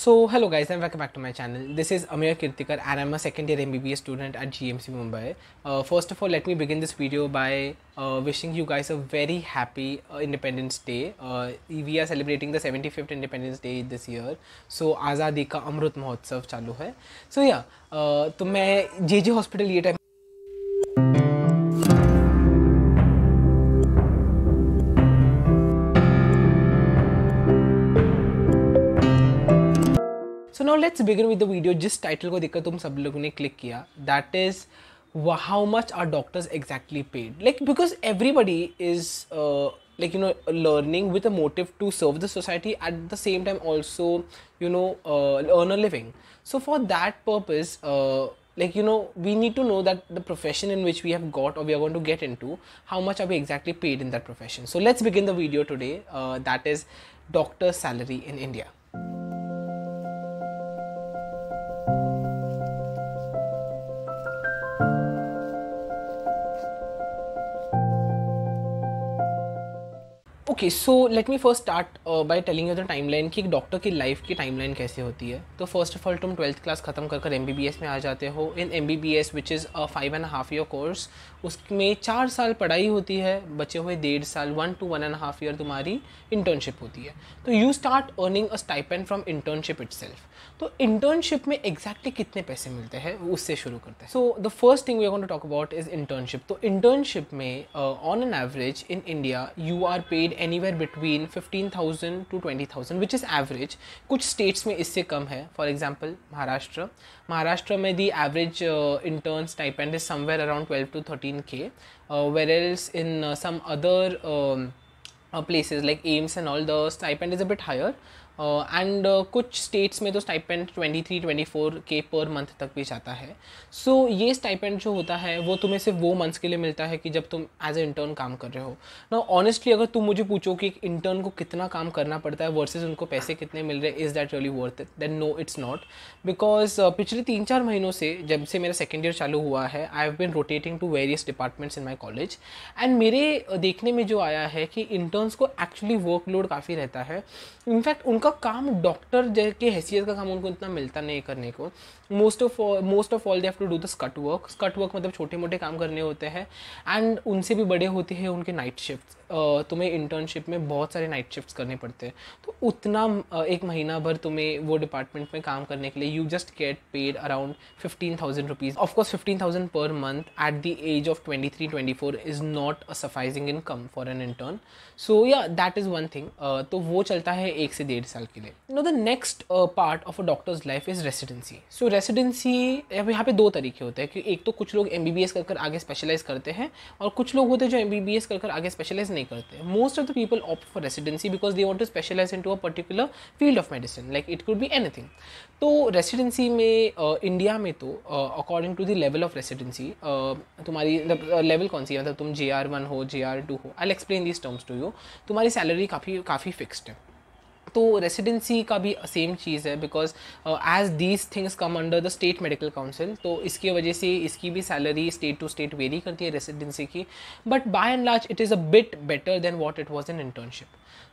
So hello guys and welcome back to my channel. This is Amir Kirtikar and I'm a second year MBBS student at GMC Mumbai. First of all, let me begin this video by wishing you guys a very happy Independence Day. We are celebrating the 75th Independence Day this year. So आज़ादी का अमृत महोत्सव चालू है. So yeah, तो मैं JJ hospital ये time So now let's begin with the video. जिस title को देखकर तुम सब लोगों ने क्लिक किया, that is how much are doctors exactly paid? Like because everybody is learning with a motive to serve the society, at the same time also earn a living. So for that purpose, we need to know that the profession in which we have got or we are going to get into, how much are we exactly paid in that profession. So let's begin the video today. That is doctor's salary in India. Okay, so let me first start by telling you the timeline कि एक doctor की life की timeline कैसे होती है. तो first of all तुम 12th class ख़त्म कर MBBS में आ जाते हो. इन MBBS which is 5.5 year course, उसमें 4 साल पढ़ाई होती है, बचे हुए 1.5 साल 1 to 1.5 year तुम्हारी इंटर्नशिप होती है. तो you start earning a stipend from internship itself. तो इंटर्नशिप में एग्जैक्टली कितने पैसे मिलते हैं उससे शुरू करते हैं. So the first thing we are going to talk about is internship. तो इंटर्नशिप में on an average in India you are paid anywhere between 15,000 to 20,000 which is average. कुछ स्टेट्स में इससे कम है. फॉर एग्जाम्पल महाराष्ट्र में the average intern stipend is somewhere around 12 to 13K, whereas in some other places like AIIMS and all, the stipend is a bit higher. And कुछ states में तो stipend 23-24K per month तक भी जाता है. सो ये stipend जो होता है वो तुम्हें सिर्फ वो मंथ्स के लिए मिलता है कि जब तुम एज ए इंटर्न काम कर रहे हो. ना ऑनेस्टली अगर तुम मुझे पूछो कि एक इंटर्न को कितना काम करना पड़ता है वर्सेस उनको पैसे कितने मिल रहे हैं, is that really worth it? Then no, it's not. Because पिछले 3-4 महीनों से जब से मेरा सेकेंड ईयर चालू हुआ है, I have been rotating to various departments in my college. And मेरे देखने में जो आया है कि इंटर्न्स को एक्चुअली वर्कलोड काफ़ी रहता है. इनफैक्ट उनका काम डॉक्टर के हैसियत का काम उनको इतना मिलता नहीं करने को. Most of all they have to do the scut work मतलब छोटे मोटे काम करने होते हैं. एंड उनसे भी बड़े होते हैं उनके नाइट शिफ्ट. तुम्हें इंटर्नशिप में बहुत सारे नाइट शिफ्ट्स करने पड़ते हैं. तो उतना एक महीना भर तुम्हें वो डिपार्टमेंट में काम करने के लिए you just get paid around 15,000 rupees. Of course 15,000 per month at the age of 23-24 is not a sufficing income for an intern. So yeah that is one thing. तो वो चलता है 1 से 1.5 साल के लिए. Know the next part of a doctor's life is residency. So residency यहाँ पे 2 तरीके होते हैं कि एक तो कुछ लोग MBBS कर आगे स्पेशलाइज करते हैं और कुछ लोग होते हैं जो MBBS कर आगे स्पेशलाइज नहीं करते. Most of the people opt for residency because they want to specialise into a particular field of medicine, like it could be anything. तो रेसिडेंसी में इंडिया में तो according to the level of residency तुम्हारी level कौन सी है, मतलब तुम JR1 हो JR2 हो, I will explain this terms to you. तुम्हारी सैलरी काफ़ी फिक्स्ड है. तो रेसिडेंसी का भी सेम चीज़ है because as these things come under the state medical council, तो इसकी वजह से इसकी भी salary state to state vary करती है रेसिडेंसी की. But by and large it is a bit better than what it was in internship.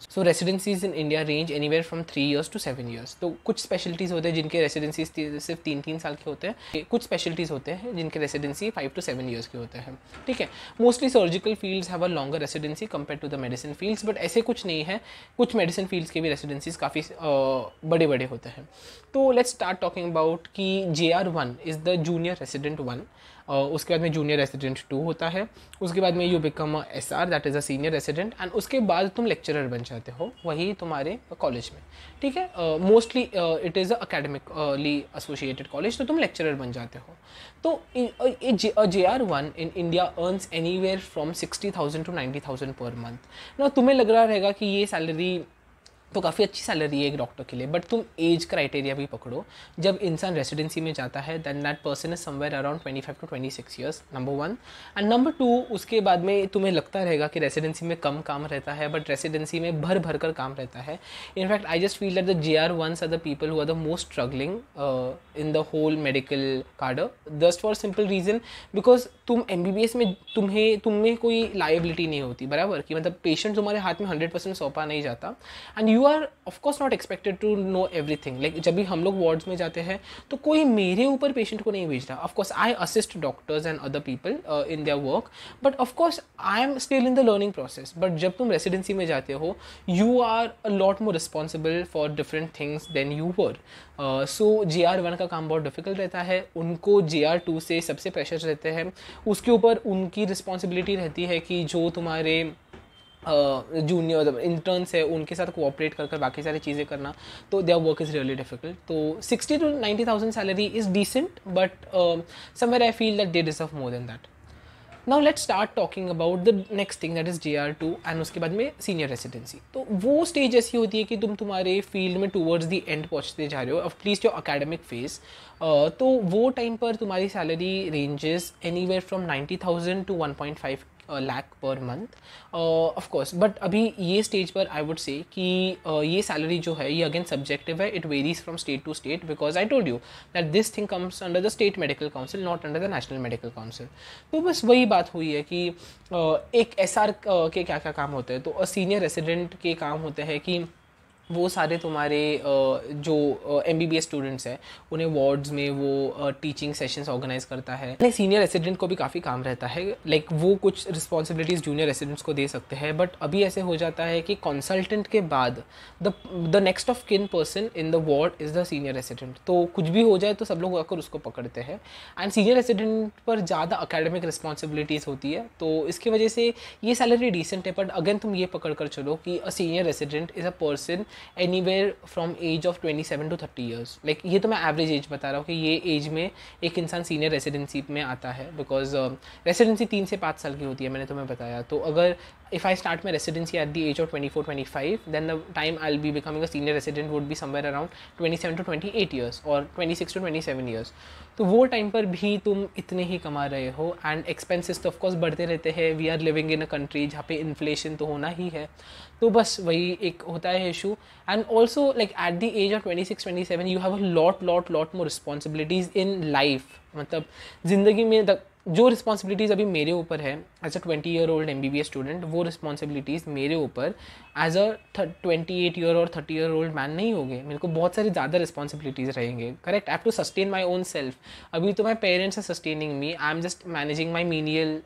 So residencies in India range anywhere from 3 years to 7 years. तो कुछ specialities होते हैं जिनके residencies सिर्फ 3-3 साल के होते हैं. कुछ स्पेशलिटीज़ होते हैं जिनके रेसिडेंसी 5 to 7 years के होते हैं. ठीक है, mostly surgical fields have a longer residency compare to the medicine fields, but ऐसे कुछ नहीं है. कुछ मेडिसिन फील्ड्स के भी रेसिडेंसीज काफ़ी बड़े बड़े होते हैं. तो लेट्स स्टार्ट टॉकिंग अबाउट कि JR1 is the junior resident 1. उसके बाद में जूनियर रेसिडेंट 2 होता है. उसके बाद में you become a SR, that is a senior resident. And उसके बाद तुम लेक्चरर बन जाते हो वही तुम्हारे कॉलेज में. ठीक है, mostly it is a academically associated college, तो तुम लेक्चरर बन जाते हो. तो JR1 in India earns anywhere from 60,000 to 90,000 per month. ना तुम्हें लग रहा रहेगा कि ये सैलरी तो काफ़ी अच्छी सैलरी है एक डॉक्टर के लिए, बट तुम एज क्राइटेरिया भी पकड़ो. जब इंसान रेसिडेंसी में जाता है then that person is somewhere around 25 to 26 years, number 1. And number 2, उसके बाद में तुम्हें लगता रहेगा कि रेसिडेंसी में कम काम रहता है, बट रेसिडेंसी में भर कर काम रहता है. In fact I just feel that the JR1s are the people who are the most struggling in the whole medical cadre, just for simple reason because तुम MBBS में तुम्हें कोई लाइबिलिटी नहीं होती, बराबर, कि मतलब पेशेंट तुम्हारे हाथ में 100% सौंपा नहीं जाता. And you you are of course not expected to know everything. Like जब भी हम लोग वार्ड्स में जाते हैं तो कोई मेरे ऊपर पेशेंट को नहीं भेज रहा. Of course I assist doctors and other people in their work, but of course I am still in the learning process. But जब तुम रेसिडेंसी में जाते हो, you are a lot more responsible for different things than you were. So JR1 का काम बहुत difficult रहता है. उनको JR2 से सबसे प्रेशर रहते हैं. उसके ऊपर उनकी रिस्पॉन्सिबिलिटी रहती है कि जो तुम्हारे जूनियर इंटर्न्स है उनके साथ कोऑपरेट कर बाकी सारी चीज़ें करना. तो their work is really difficult. तो 60 to 90,000 salary is decent, but somewhere I feel that they deserve more than that. Now let's start talking about the next thing that is JR2 and उसके बाद में senior residency. तो वो stage ऐसी होती है कि तुम तुम्हारे फील्ड में टूवर्ड्स द एंड पहुंचते जा रहे हो, of please your academic phase. तो वो टाइम पर तुम्हारी salary ranges anywhere from 90,000 to 1.5 lakh per month of course. But अभी ये स्टेज पर आई वुड से कि ये सैलरी जो है ये अगेन सब्जेक्टिव है. It varies from state to state, because I told you that this thing comes under the state medical council, not under the national medical council. तो बस वही बात हुई है कि एक SR के क्या क्या काम होते हैं. तो सीनियर रेसिडेंट के काम होते हैं कि वो सारे तुम्हारे जो MBBS स्टूडेंट्स हैं उन्हें वार्ड्स में वो टीचिंग सेशंस ऑर्गेनाइज करता है. सीनियर रेसिडेंट को भी काफ़ी काम रहता है. लाइक वो कुछ रिस्पॉन्सिबिलिटीज़ जूनियर रेसिडेंट्स को दे सकते हैं. बट अभी ऐसे हो जाता है कि कंसल्टेंट के बाद the next of kin person in the ward is the senior resident. तो कुछ भी हो जाए तो सब लोग आकर उसको पकड़ते हैं. एंड सीनियर रेसिडेंट पर ज़्यादा अकेडमिक रिस्पॉन्सिबिलिटीज़ होती है. तो इसकी वजह से ये सैलरी डिसेंट है. बट अगेन तुम ये पकड़ कर चलो कि a senior resident is a person anywhere from age of 27 to 30 years. Like ये तो मैं एवरेज एज बता रहा हूँ कि ये एज में एक इंसान सीनियर रेसिडेंसी में आता है. बिकॉज रेसिडेंसी 3 से 5 साल की होती है, मैंने तुम्हें बताया. तो अगर if I start my residency at the age of 24-25, then the time I'll be becoming a senior resident would be somewhere around 27 to 28 years or 26 to 27 years. तो वो टाइम पर भी तुम इतने ही कमा रहे हो. एंड एक्सपेंसेस तो ऑफकोर्स बढ़ते रहते हैं. We are living in a country जहाँ पे इन्फ्लेशन तो होना ही है. तो बस वही एक होता है issue. And also like at the age of 26-27 you have a lot more responsibilities in life. मतलब ज़िंदगी में जो रिस्पॉन्सिबिलिटीज़ अभी मेरे ऊपर है as a 20-year-old MBBS student, वो रिस्पॉन्सिबिलिटीज़ मेरे ऊपर एज अ 28-year और 30-year-old मैन नहीं होंगे. मेरे को बहुत सारी ज़्यादा रिस्पॉन्सिबिलिटीज़ रहेंगे. Correct. I have to sustain my own self. अभी तो my parents are sustaining me. I am just managing my menial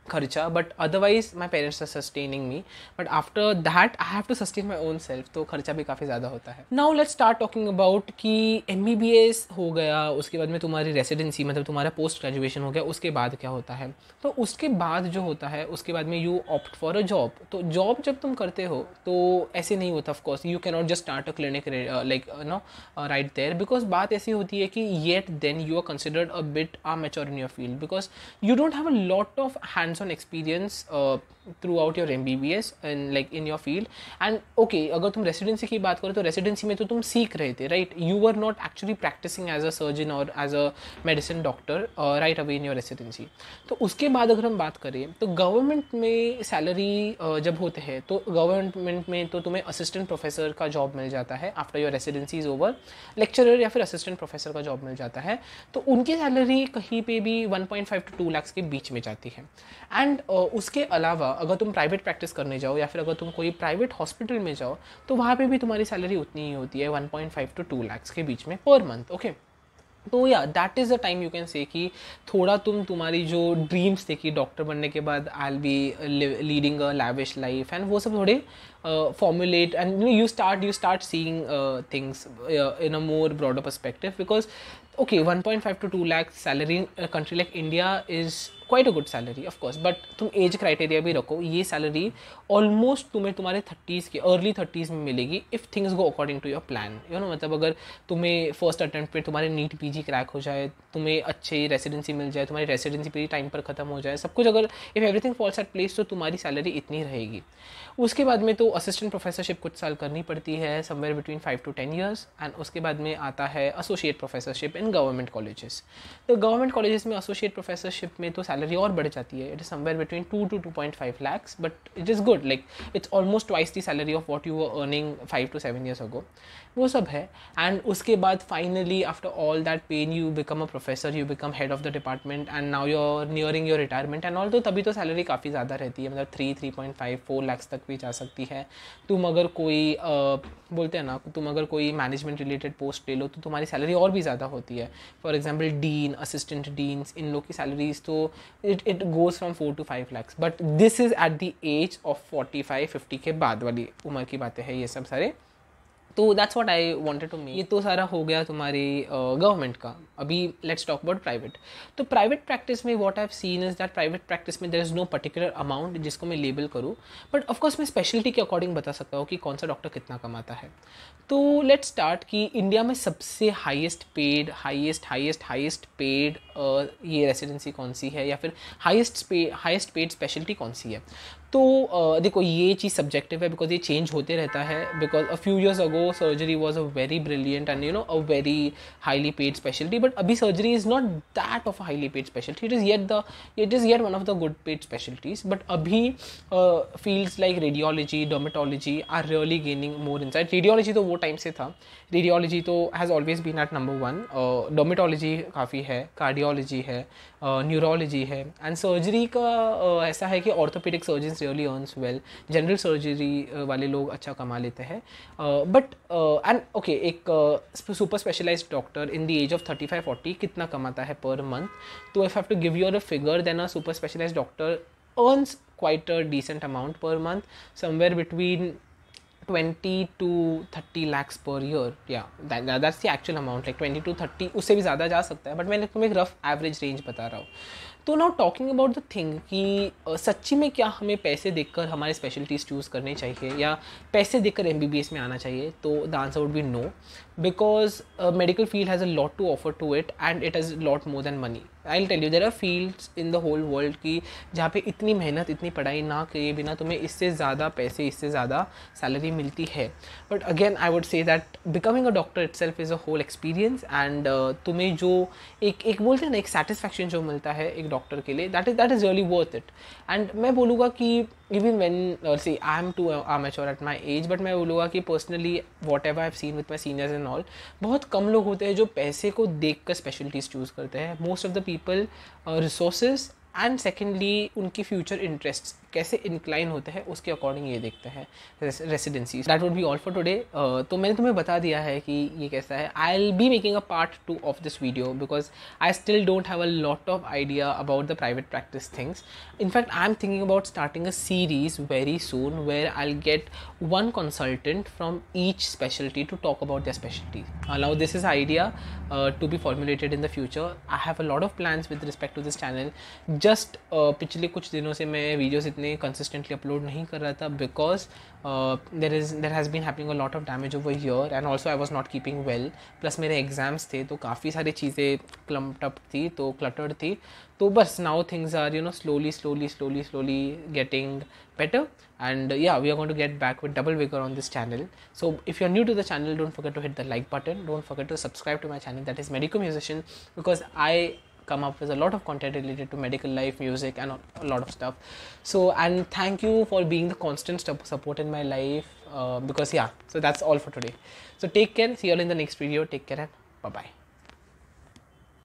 खर्चा, but otherwise my parents are sustaining me. But after that I have to sustain my own self. तो खर्चा भी काफ़ी ज़्यादा होता है. Now let's start talking about कि MBBS हो गया, उसके बाद में तुम्हारी रेसिडेंसी मतलब तुम्हारा पोस्ट ग्रेजुएशन हो गया, उसके बाद क्या होता है. तो उसके बाद जो होता है उसके बाद में you opt for a job. तो जॉब जब तुम करते हो तो ऐसे नहीं होता. Of course you can not just start a clinic like no right there. Because बात ऐसी होती है कि yet then you are considered a bit mature in your field, because you don't have a lot of hands-on experience throughout your MBBS and like in your field. And okay, अगर तुम residency की बात करो तो residency में तो तुम सीख रहे थे, right. You were not actually practising as a surgeon और as a medicine doctor right away in your residency. तो उसके बाद अगर हम बात करें तो गवर्नमेंट में सैलरी जब होते हैं तो गवर्नमेंट में तो तुम्हें असिस्टेंट प्रोफेसर का जॉब मिल जाता है after your residency is over. Lecturer या फिर असिस्टेंट प्रोफेसर का जॉब मिल जाता है. तो उनकी सैलरी कहीं पे भी 1.5 to 2 lakhs के बीच में जाती है. एंड उसके अलावा अगर तुम प्राइवेट प्रैक्टिस करने जाओ या फिर अगर तुम कोई प्राइवेट हॉस्पिटल में जाओ तो वहाँ पे भी तुम्हारी सैलरी उतनी ही होती है 1.5 to 2 lakhs के बीच में पर मंथ. ओके. तो या that is the time you can say कि थोड़ा तुम्हारी जो ड्रीम्स थे कि डॉक्टर बनने के बाद आई will be leading a lavish life and वो सब थोड़े formulate and you start seeing things in a more broader perspective. Because okay, 1.5 to 2 lakhs salary in a country like India is quite a good salary of course. but तुम age criteria भी रखो. ये salary almost तुम्हें तुम्हारे 30s के early 30s में मिलेगी if things go according to your plan. You know मतलब अगर तुम्हें फर्स्ट अटेम्प्ट पे तुम्हारे नीट PG क्रैक हो जाए, तुम्हें अच्छी रेसिडेंसी मिल जाए, तुम्हारी रेसिडेंसी पूरी टाइम पर ख़त्म हो जाए, सब कुछ अगर if everything falls at place तो तुम्हारी सैलरी इतनी रहेगी. उसके बाद में तो असिस्टेंट प्रोफेसरशिप कुछ साल करनी पड़ती है, somewhere between 5 to 10 years. And उसके बाद में आता है associate professorship in government colleges. तो गवर्नमेंट कॉलेजेस में एसोसिएट प्रोफेसरशिप में तो सैलरी और बढ़ जाती है. It is somewhere between 2 to 2.5 lakhs, but it is good. Like it's almost twice the salary of what you were earning 5 to 7 years ago. वो सब है. एंड उसके बाद finally after all that pain you become a professor, you become head of the department and now you are nearing your retirement and all. तो तभी तो salary काफ़ी ज़्यादा रहती है. मतलब 3.5 4 lakhs तक भी जा सकती है. है। तुम अगर कोई बोलते हैं ना, तुम अगर कोई मैनेजमेंट रिलेटेड पोस्ट ले लो तो तुम्हारी सैलरी और भी ज़्यादा होती है। For example dean, assistant deans, इन लोग की सैलरीज तो it goes from 4 to 5 lakhs, but this is at the age of 45-50 के बाद वाली उम्र की बातें हैं ये सब सारे। तो that's what I wanted to make. ये तो सारा हो गया तुम्हारे गवर्नमेंट का। अभी लेट्स टॉक अबाउट प्राइवेट। तो प्राइवेट प्रैक्टिस में what I have seen is that private practice में there is no particular amount जिसको मैं लेबल करूँ, बट ऑफकोर्स मैं स्पेशलिटी के अकॉर्डिंग बता सकता हूँ कि कौन सा डॉक्टर कितना कमाता है। तो लेट्स स्टार्ट कि इंडिया में सबसे हाईएस्ट पेड ये रेसिडेंसी कौन सी है, या फिर हाईएस्ट पेड स्पेशलिटी कौन सी है। तो देखो ये चीज़ सब्जेक्टिव है बिकॉज ये चेंज होते रहता है। Because a few years ago surgery was a very brilliant and a very highly paid speciality, but अभी surgery is not that of a highly paid speciality. It is yet one of the good paid specialities, but अभी fields like radiology, dermatology are really gaining more insight. Radiology तो वो time से था, radiology तो has always been at number 1। Dermatology काफ़ी है, cardiology है, neurology है, एंड सर्जरी का ऐसा है कि orthopaedic surgeons really earns well. General surgery वाले लोग अच्छा कमा लेते हैं, बट एंड ओके एक super specialised doctor in the age of 35-40 कितना कमाता है पर मंथ। तो if have to give you a figure, then a super specialised doctor earns quite a decent amount per month, somewhere between 20 to 30 lakhs per year. Yeah, that's the actual amount, like 20 to 30, उससे भी ज़्यादा जा सकता है, but मैंने तुम्हें एक rough average range बता रहा हूँ। तो now talking about the thing कि सच्ची में क्या हमें पैसे देखकर हमारे स्पेशलिटीज़ चूज़ करने चाहिए या पैसे देखकर MBBS में आना चाहिए, तो the answer would be no, because medical field has a lot to offer to it and it is lot more than money. I will tell you there are fields in the whole world की जहाँ पे इतनी मेहनत, इतनी पढ़ाई ना किए बिना तुम्हें इससे ज़्यादा पैसे, इससे ज़्यादा सैलरी मिलती है। But again I would say that becoming a doctor itself is a whole experience, and तुम्हें जो एक बोलते हैं ना, एक सेटिस्फैक्शन जो मिलता है एक डॉक्टर के लिए, that is really worth it. And मैं बोलूँगा कि even when see I am too mature at my age, but मैं बोलूँगा कि personally whatever I have seen with my seniors and all, बहुत कम लोग होते हैं जो पैसे को देख कर स्पेशलिटीज़ चूज़ करते हैं। Most of the people resources and secondly उनकी फ्यूचर इंटरेस्ट्स कैसे इंक्लाइन होते हैं उसके अकॉर्डिंग ये देखते हैं residencies. That would be all for today. तो मैंने तुम्हें बता दिया है कि ये कैसा है। I will be making a part 2 of this video because I still don't have a lot of idea about the private practice things. In fact I am thinking about starting a series very soon where I will get one consultant from each specialty to talk about their specialty. Now this is idea to be formulated in the future. I have a lot of plans with respect to this channel. Just पिछले कुछ दिनों से मैं videos इतने consistently upload नहीं कर रहा था because there has been happening a lot of damage over here and also I was not keeping well. Plus मेरे एग्ज़ाम्स थे तो काफ़ी सारी चीज़ें क्लम्प्ड अप थी, तो क्लटर्ड थी। तो बस now things are slowly getting better, and yeah, we are going to get back with double vigor on this channel. So if you're new to the channel, don't forget to hit the like button, don't forget to subscribe to my channel, that is Medico Musician, because I come up with a lot of content related to medical life, music and a lot of stuff. So, and thank you for being the constant support in my life, because yeah, so that's all for today. So take care, see you all in the next video, take care and bye bye.